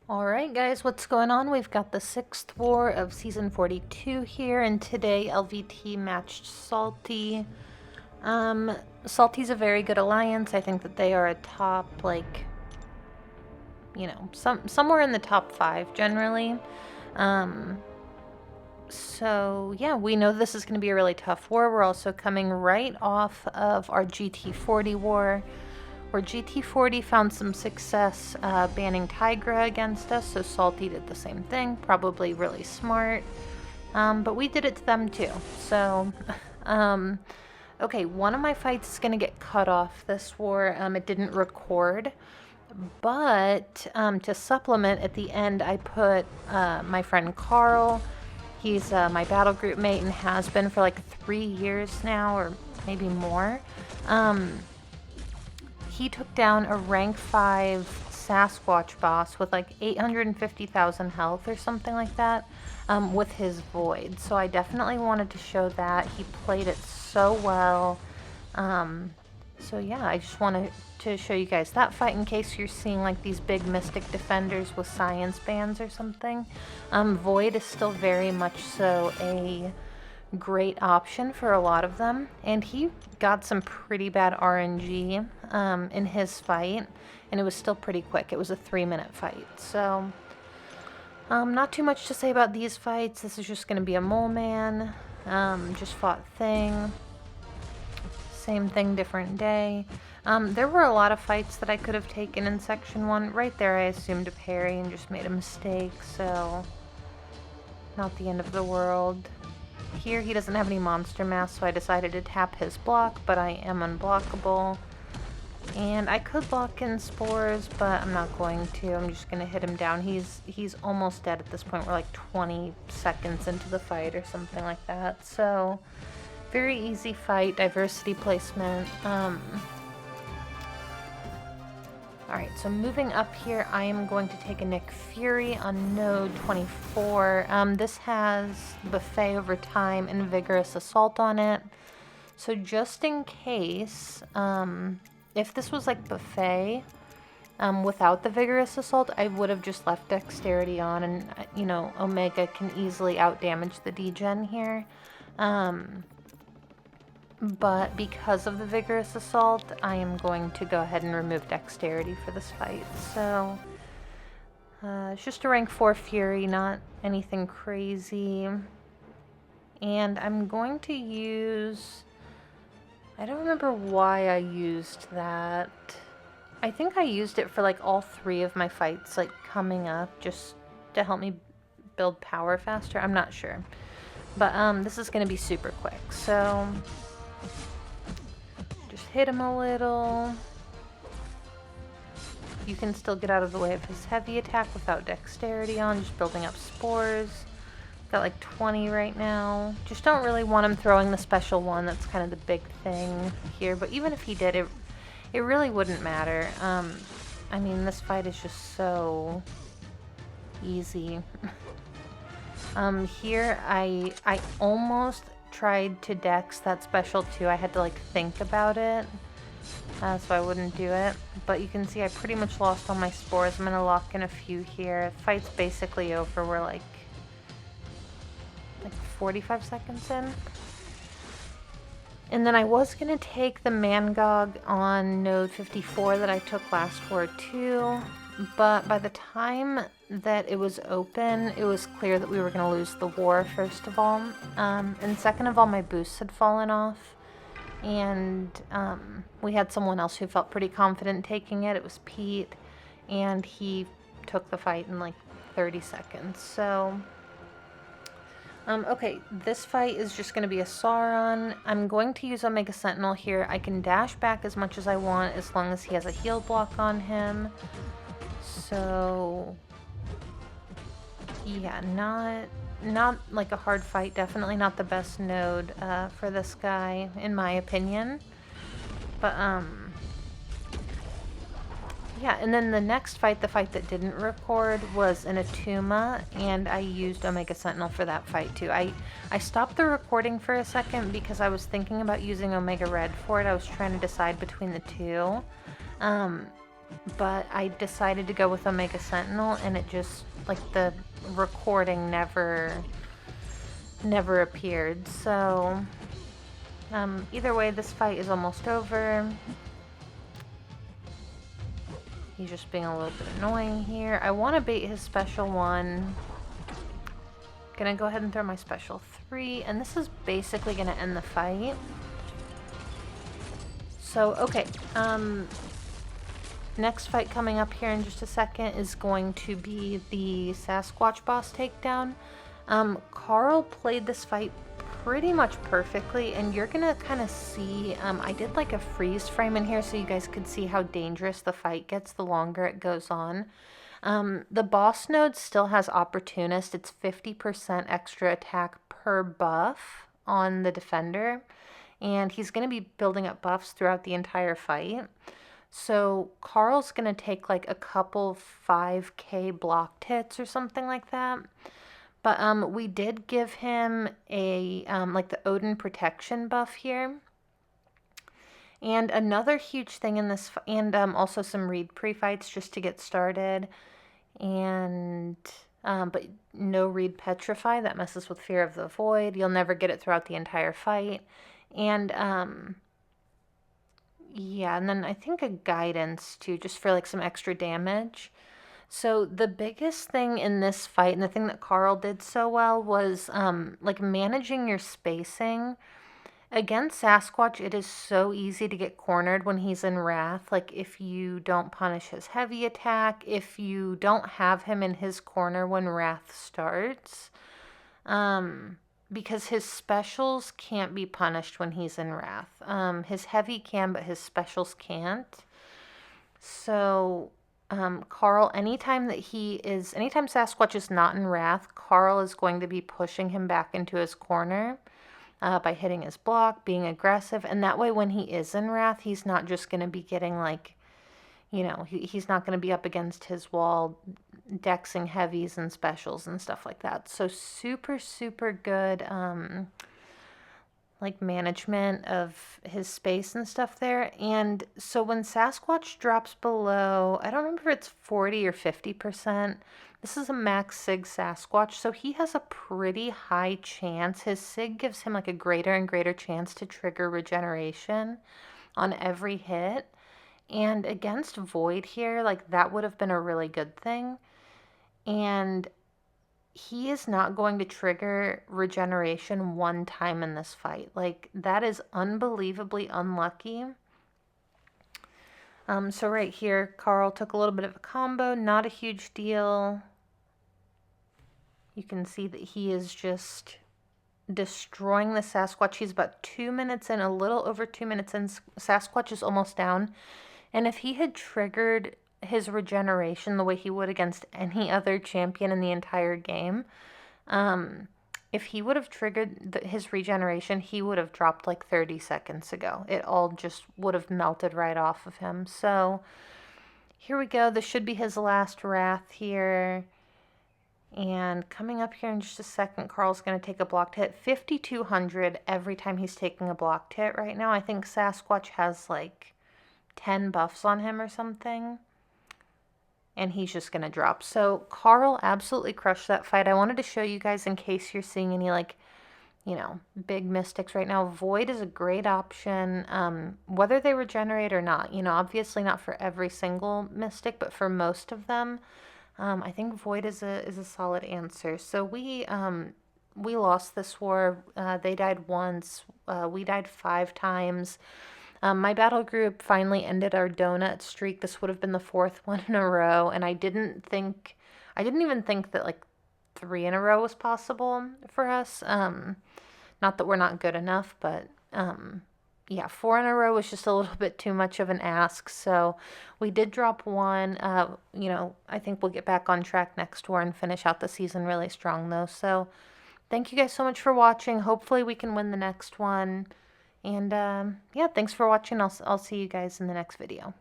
Alright guys, what's going on? We've got the 6th war of Season 42 here, and today LVT matched Salty. Salty's a very good alliance. I think that they are a top, like, you know, somewhere in the top 5 generally. So yeah, we know this is going to be a really tough war. We're also coming right off of our GT40 war, where GT40 found some success banning Tigra against us, so Salty did the same thing, probably really smart. But we did it to them too. So, okay, one of my fights is going to get cut off this war. It didn't record, but to supplement at the end, I put my friend Carl. He's my battle group mate and has been for like 3 years now, or maybe more. He took down a rank 5 Sasquatch boss with like 850,000 health or something like that with his Void. So I definitely wanted to show that. He played it so well. So yeah, I just wanted to show you guys that fight in case you're seeing like these big Mystic defenders with science bands or something. Void is still very much so a great option for a lot of them, and he got some pretty bad RNG in his fight, and it was still pretty quick. It was a 3-minute fight, so not too much to say about these fights. This is just going to be a mole man. Just fought Thing. Same thing, different day. There were a lot of fights that I could have taken in Section 1. Right there I assumed a parry and just made a mistake, so not the end of the world. Here he doesn't have any monster mass, so I decided to tap his block, but I am unblockable. And I could lock in spores, but I'm not going to. I'm just going to hit him down. He's almost dead at this point. We're like 20 seconds into the fight or something like that. So, very easy fight, diversity placement. Alright, so moving up here, I am going to take a Nick Fury on node 24. This has Buffet over time and Vigorous Assault on it. So just in case, if this was like Buffet without the Vigorous Assault, I would have just left Dexterity on, and, you know, Omega can easily outdamage the degen here. But because of the Vigorous Assault, I am going to go ahead and remove Dexterity for this fight. So, it's just a rank 4 Fury, not anything crazy. And I'm going to use... I don't remember why I used that. I think I used it for like all 3 of my fights, like coming up, just to help me build power faster. I'm not sure. But this is going to be super quick, so... just hit him a little. You can still get out of the way of his heavy attack without Dexterity on, just building up spores. Got like 20 right now. Just don't really want him throwing the special one. That's kind of the big thing here. But even if he did, it really wouldn't matter. I mean, this fight is just so easy. Here, I almost tried to Dex that special too. I had to like think about it, so I wouldn't do it. But you can see I pretty much lost all my spores. I'm gonna lock in a few here. The fight's basically over. We're like 45 seconds in. And then I was gonna take the MCoC on node 54 that I took last war too, but by the time that it was open, it was clear that we were going to lose the war, first of all. And second of all, my boosts had fallen off. And we had someone else who felt pretty confident taking it. It was Pete. And he took the fight in like 30 seconds. So, okay, this fight is just going to be a Sauron. I'm going to use Omega Sentinel here. I can dash back as much as I want as long as he has a heal block on him. So... yeah, not like a hard fight. Definitely not the best node for this guy, in my opinion. But, yeah, and then the next fight, the fight that didn't record, was in Atuma, and I used Omega Sentinel for that fight too. I stopped the recording for a second because I was thinking about using Omega Red for it. I was trying to decide between the two. but I decided to go with Omega Sentinel, and it just, like, the recording never appeared. So either way, this fight is almost over. He's just being a little bit annoying here. I want to bait his special 1. Gonna go ahead and throw my special 3, and this is basically gonna end the fight. So, okay, next fight coming up here in just a second is going to be the Sasquatch boss takedown. Karl played this fight pretty much perfectly, and you're gonna kind of see, I did like a freeze frame in here so you guys could see how dangerous the fight gets the longer it goes on. The boss node still has Opportunist. It's 50% extra attack per buff on the defender, and he's going to be building up buffs throughout the entire fight. So Karl's going to take like a couple 5k blocked hits or something like that. But we did give him a like the Odin protection buff here. And another huge thing in this, and also some read pre-fights just to get started. And but no read petrify, that messes with fear of the void. You'll never get it throughout the entire fight. And yeah, and then I think a guidance too, just for like some extra damage. So the biggest thing in this fight, and the thing that Karl did so well, was like managing your spacing. Against Sasquatch, it is so easy to get cornered when he's in Wrath. Like, if you don't punish his heavy attack, if you don't have him in his corner when Wrath starts, because his specials can't be punished when he's in Wrath. His heavy can, but his specials can't. So, Karl, anytime Sasquatch is not in Wrath, Karl is going to be pushing him back into his corner. By hitting his block, being aggressive, and that way when he is in Wrath, he's not just going to be getting like, you know, he's not going to be up against his wall, dexing heavies and specials and stuff like that. So super, super good, like management of his space and stuff there. And so when Sasquatch drops below, I don't remember if it's 40 or 50%. This is a max Sig Sasquatch, so he has a pretty high chance. His Sig gives him like a greater and greater chance to trigger regeneration on every hit. And against Void here, like that would have been a really good thing. And he is not going to trigger regeneration one time in this fight. Like, that is unbelievably unlucky. So right here, Karl took a little bit of a combo, not a huge deal. You can see that he is just destroying the Sasquatch. He's about 2 minutes in, a little over 2 minutes in. Sasquatch is almost down. And if he had triggered his regeneration the way he would against any other champion in the entire game, if he would have triggered his regeneration, he would have dropped like 30 seconds ago. It all just would have melted right off of him. So here we go. This should be his last Wrath here. And coming up here in just a second, Karl's going to take a blocked hit. 5,200 every time he's taking a blocked hit right now. I think Sasquatch has like 10 buffs on him or something. And he's just going to drop. So Karl absolutely crushed that fight. I wanted to show you guys in case you're seeing any like, you know, big mystics right now. Void is a great option, whether they regenerate or not. You know, obviously not for every single mystic, but for most of them. I think Void is a solid answer. So we lost this war. They died once. We died 5 times. My battle group finally ended our donut streak. This would have been the 4th one in a row, and I didn't even think that like 3 in a row was possible for us. Not that we're not good enough, but yeah, 4 in a row was just a little bit too much of an ask. So we did drop 1. You know, I think we'll get back on track next war and finish out the season really strong though. So thank you guys so much for watching. Hopefully we can win the next one. And yeah, thanks for watching. I'll see you guys in the next video.